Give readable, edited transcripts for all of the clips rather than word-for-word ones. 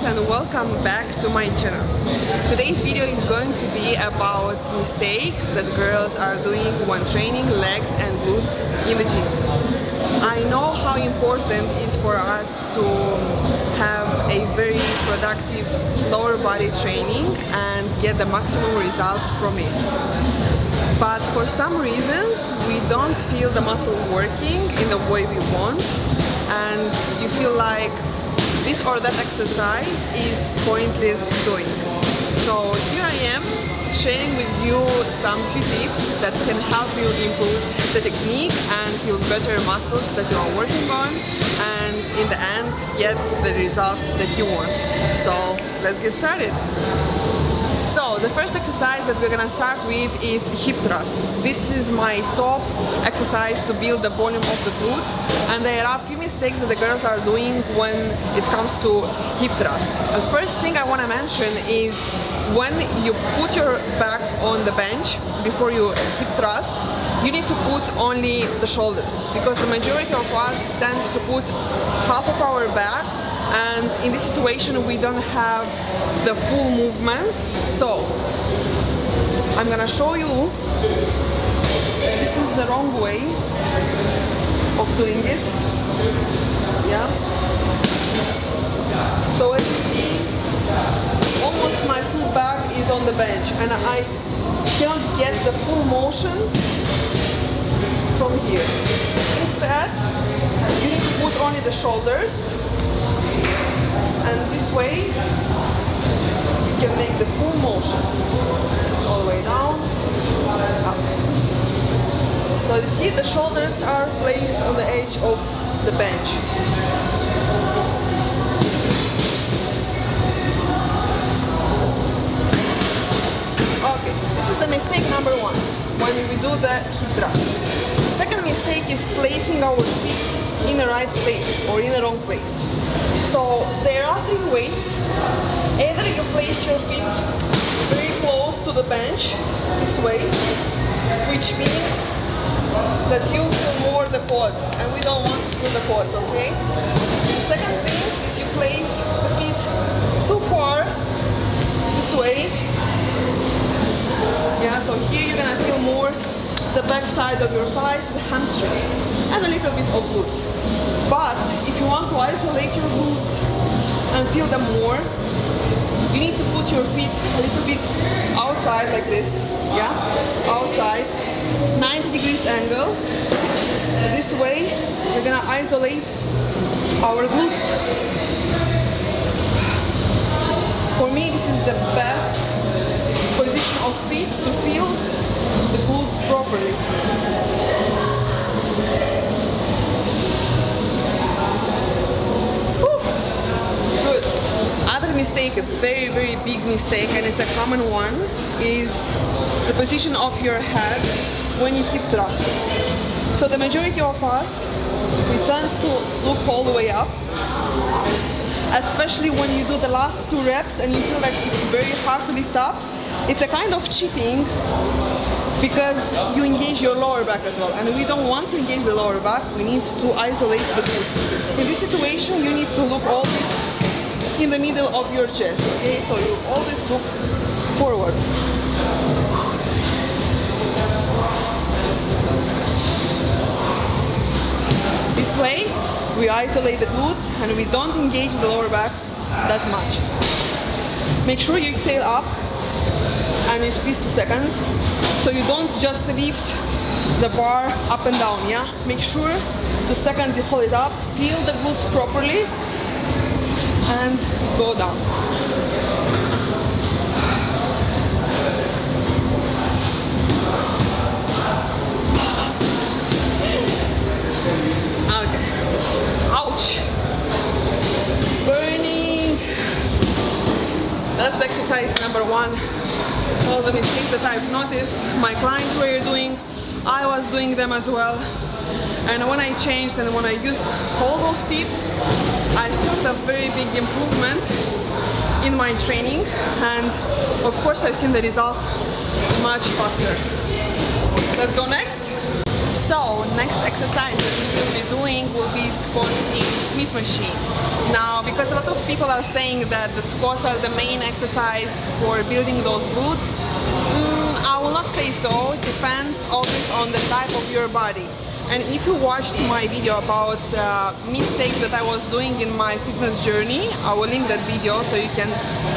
and welcome back to my channel. Today's video is going to be about mistakes that girls are doing when training legs and glutes in the gym. I know how important it is for us to have a very productive lower body training and get the maximum results from it. But for some reasons we don't feel the muscle working in the way we want, and you feel like this or that exercise is pointless doing. So here I am sharing with you some few tips that can help you improve the technique and feel better muscles that you are working on, and in the end get the results that you want. So let's get started. So the first exercise that we're gonna start with is hip thrusts. This is my top exercise to build the volume of the glutes, and there are a few mistakes that the girls are doing when it comes to hip thrust. The first thing I want to mention is when you put your back on the bench before you hip thrust, you need to put only the shoulders, because the majority of us tends to put half of our back, and in this situation we don't have the full movement. So I'm gonna show you, this is the wrong way of doing it. Yeah. So as you see, almost my full back is on the bench and I cannot get the full motion from here. Instead, you need to put only the shoulders, and this way you can make the full motion all the way down, up. So you see the shoulders are placed on the edge of the bench. Okay, this is the mistake number one when we do the hip thrust. The second mistake is placing our feet in the right place or in the wrong place. So there are three ways. Either you place your feet very close to the bench, this way, which means that you feel more the quads, and we don't want to feel the quads, okay? The second thing is you place the feet too far, this way. Yeah, so here you're gonna feel more the back side of your thighs, the hamstrings, and a little bit of glutes. But if you want to isolate your glutes and feel them more, you need to put your feet a little bit outside like this, yeah? Outside, 90 degrees angle. This way, we're gonna isolate our glutes. For me, this is the best position of feet to feel the glutes properly. Good. Other mistake, a very, very big mistake, and it's a common one, is the position of your head when you hip thrust. So the majority of us, we tend to look all the way up, especially when you do the last 2 reps and you feel like it's very hard to lift up. It's a kind of cheating, because you engage your lower back as well, and we don't want to engage the lower back. We need to isolate the glutes. In this situation, you need to look always in the middle of your chest, okay? So you always look forward. This way, we isolate the glutes and we don't engage the lower back that much. Make sure you exhale up and you squeeze 2 seconds, so you don't just lift the bar up and down, yeah? Make sure 2 seconds you hold it up, feel the glutes properly, and go down. Okay. Ouch! Burning! That's the exercise number one. All the mistakes that I've noticed my clients were doing, I was doing them as well. And when I changed and when I used all those tips, I felt a very big improvement in my training, and of course I've seen the results much faster. Let's go next. So next exercise that we will be doing will be squats in Smith machine. Now, because a lot of people are saying that the squats are the main exercise for building those glutes, I will not say so. It depends always on the type of your body. And if you watched my video about mistakes that I was doing in my fitness journey, I will link that video so you can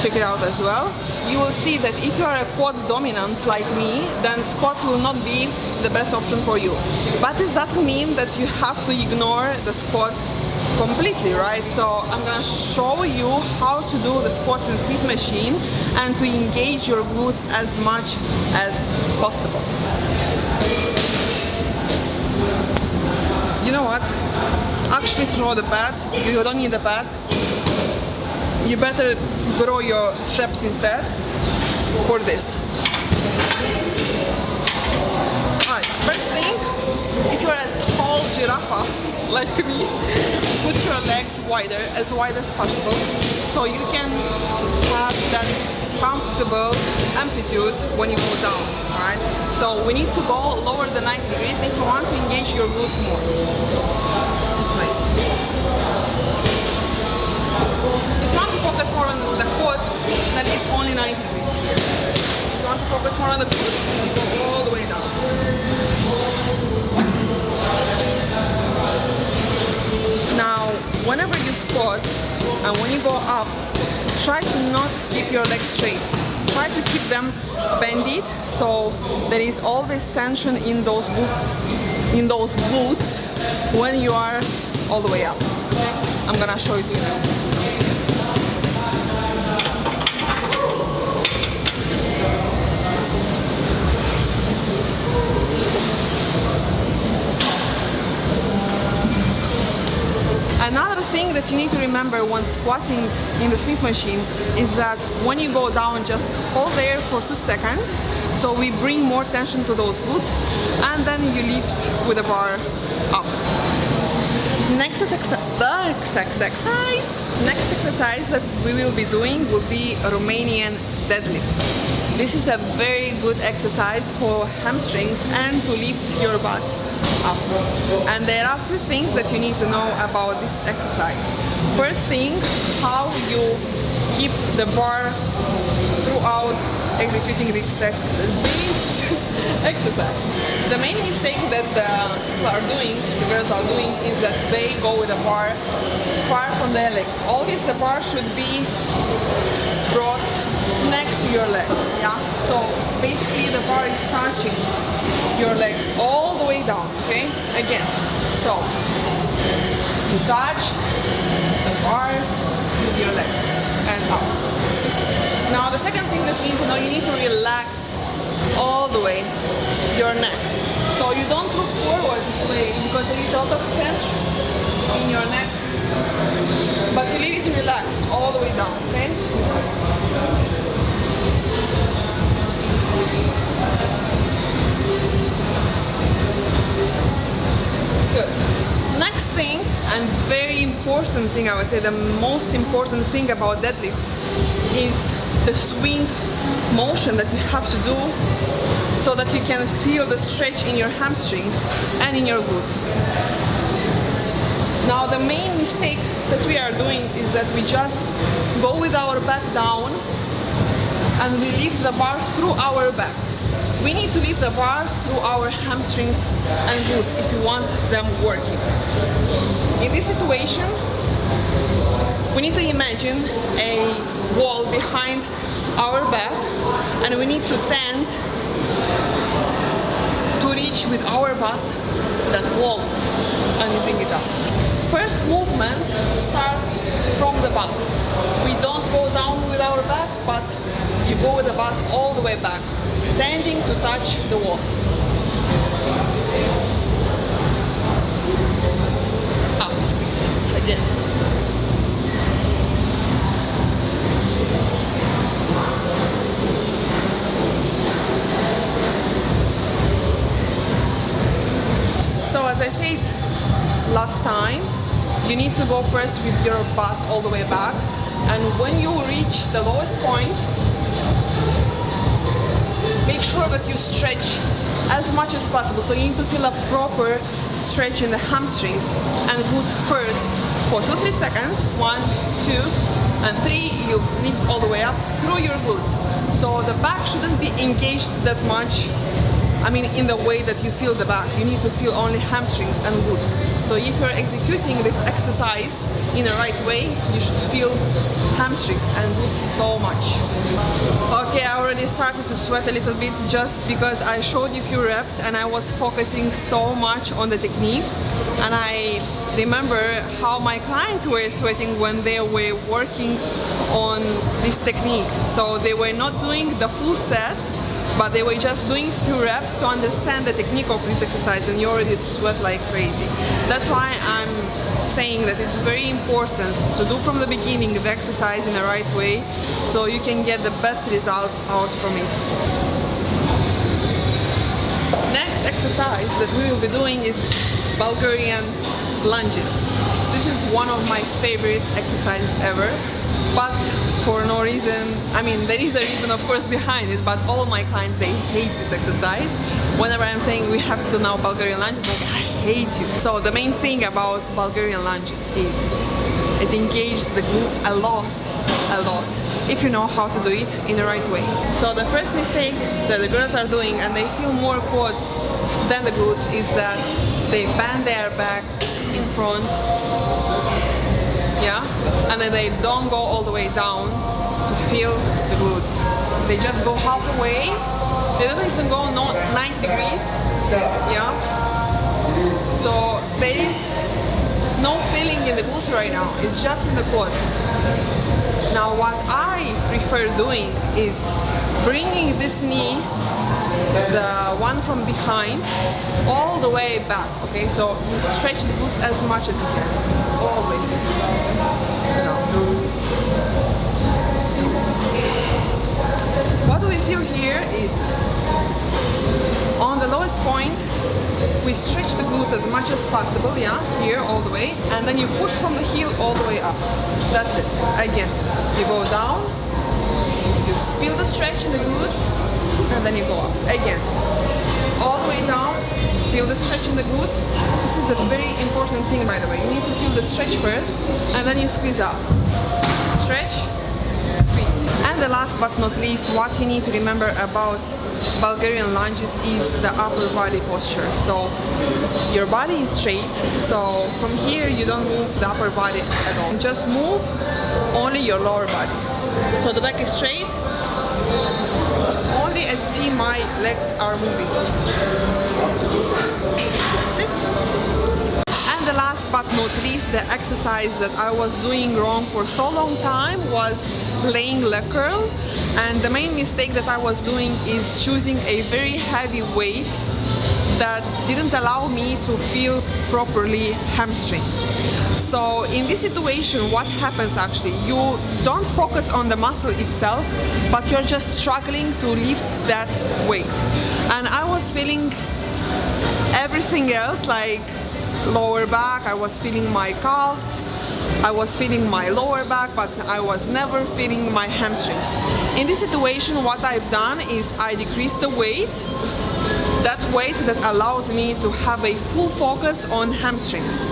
check it out as well. You will see that if you are a quad dominant like me, then squats will not be the best option for you. But this doesn't mean that you have to ignore the squats completely, right? So I'm gonna show you how to do the squats in Smith machine and to engage your glutes as much as possible. You know what? Actually throw the pad. You don't need the pad. You better grow your traps instead for this. Alright, first thing, if you're a tall giraffe like me, put your legs wider, as wide as possible, so you can have that comfortable amplitude when you go down, alright? So we need to go lower than 90 degrees if you want to engage your glutes more. This way. If you want to focus more on the quads, then it's only 90 degrees. If you want to focus more on the glutes, you go all the way down. Now, whenever you squat and when you go up, try to not keep your legs straight. Try to keep them bended, so there is always tension in those glutes when you are all the way up. Okay? I'm gonna show it to you now. Another thing that you need to remember when squatting in the Smith machine is that when you go down, just hold there for 2 seconds, so we bring more tension to those glutes, and then you lift with the bar up. Next exercise that we will be doing will be Romanian deadlifts. This is a very good exercise for hamstrings and to lift your butt up. And there are a few things that you need to know about this exercise. First thing, how you keep the bar throughout executing this exercise. The main mistake that the girls are doing, is that they go with the bar far from their legs. Always the bar should be brought next to your legs, yeah? So basically the bar is touching your legs all the way down, okay? Again, so you touch the bar with your legs and up. Now the second thing that you need to know, you need to relax all the way your neck. So you don't look forward this way because there is a lot of tension in your neck, but you leave it relaxed all the way down, okay? This way. Good. Next thing, and very important thing, I would say the most important thing about deadlifts is the swing motion that you have to do so that you can feel the stretch in your hamstrings and in your glutes. Now the main mistake that we are doing is that we just go with our back down and we lift the bar through our back. We need to lift the bar through our hamstrings and glutes if you want them working. In this situation, we need to imagine a wall behind our back and we need to tend to reach with our butt that wall and you bring it up. First movement starts from the butt. We don't go down with our back, but you go with the butt all the way back, tending to touch the wall. Up, squeeze, again. So as I said last time, you need to go first with your butt all the way back, and when you reach the lowest point, make sure that you stretch as much as possible. So you need to feel a proper stretch in the hamstrings and glutes first For 2-3 seconds, 1, 2, and 3, you lift all the way up through your glutes. So the back shouldn't be engaged that much. I mean, in the way that you feel the back, you need to feel only hamstrings and glutes. So if you're executing this exercise in the right way, you should feel hamstrings and glutes so much. Okay, I already started to sweat a little bit just because I showed you a few reps and I was focusing so much on the technique. And I remember how my clients were sweating when they were working on this technique. So they were not doing the full set, but they were just doing few reps to understand the technique of this exercise, and you already sweat like crazy. That's why I'm saying that it's very important to do from the beginning the exercise in the right way so you can get the best results out from it. Next exercise that we will be doing is Bulgarian lunges. This is one of my favorite exercises ever, but for no reason. I mean, there is a reason of course behind it, but all my clients, they hate this exercise. Whenever I'm saying we have to do now Bulgarian lunges, like, I hate you. So the main thing about Bulgarian lunges is it engages the glutes a lot, if you know how to do it in the right way. So the first mistake that the girls are doing, and they feel more quads than the glutes, is that they bend their back in front, yeah, and then they don't go all the way down to feel the glutes. They just go halfway. They don't even go 90 degrees, yeah. So there is no feeling in the glutes right now. It's just in the quads. Now what I prefer doing is bringing this knee, the one from behind, all the way back. Okay, so you stretch the glutes as much as you can, all the way. What we feel here is on the lowest point, we stretch the glutes as much as possible, yeah, here all the way, and then you push from the heel all the way up. That's it. Again, you go down, you feel the stretch in the glutes, and then you go up. Again, all the way down, feel the stretch in the glutes. This is a very important thing, by the way. You need to feel the stretch first, and then you squeeze up. Stretch, squeeze. And the last but not least, what you need to remember about Bulgarian lunges is the upper body posture. So your body is straight, so from here you don't move the upper body at all. Just move only your lower body. So the back is straight. Only as you see my legs are moving. That's it. And the last but not least, the exercise that I was doing wrong for so long time was laying leg curl. And the main mistake that I was doing is choosing a very heavy weight that didn't allow me to feel properly hamstrings. So in this situation, what happens actually, you don't focus on the muscle itself, but you're just struggling to lift that weight. And I was feeling everything else, like lower back, I was feeling my calves, I was feeling my lower back, but I was never feeling my hamstrings. In this situation, what I've done is I decreased the weight, that weight that allows me to have a full focus on hamstrings.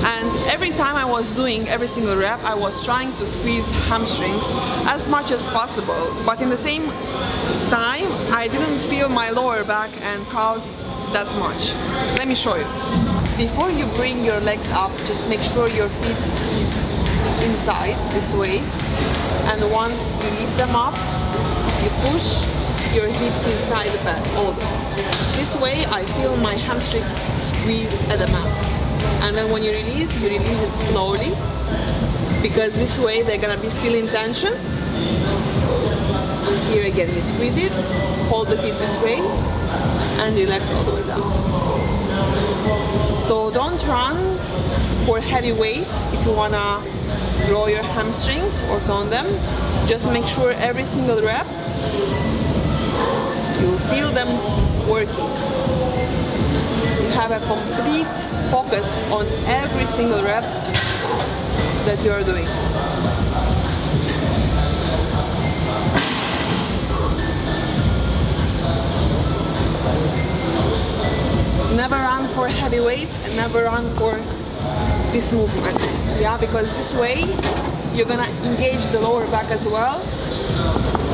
And every time I was doing every single rep, I was trying to squeeze hamstrings as much as possible. But in the same time, I didn't feel my lower back and calves that much. Let me show you. Before you bring your legs up, just make sure your feet is inside this way. And once you lift them up, you push your hip inside the back, always. This way I feel my hamstrings squeezed at the max. And then when you release it slowly, because this way they're gonna be still in tension. Here again, you squeeze it, hold the feet this way, and relax all the way down. So don't run for heavy weight if you wanna grow your hamstrings or tone them. Just make sure every single rep you feel them working. You have a complete focus on every single rep that you're doing. Never run for heavy weights and never run for this movement. Yeah, because this way you're gonna engage the lower back as well,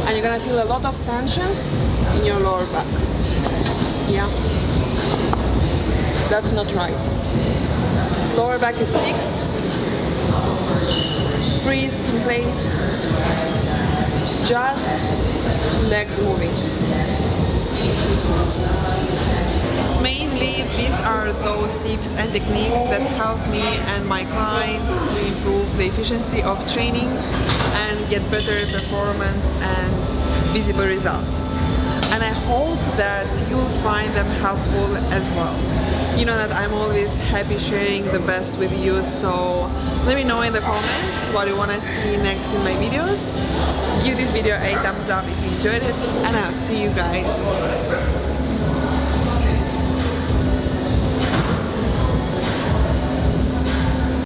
and you're gonna feel a lot of tension in your lower back. Yeah, that's not right. Lower back is fixed, freezed in place, just legs moving. Mainly, these are those tips and techniques that help me and my clients to improve the efficiency of trainings and get better performance and visible results. And I hope that you'll find them helpful as well. You know that I'm always happy sharing the best with you, so let me know in the comments what you want to see next in my videos. Give this video a thumbs up if you enjoyed it, and I'll see you guys soon.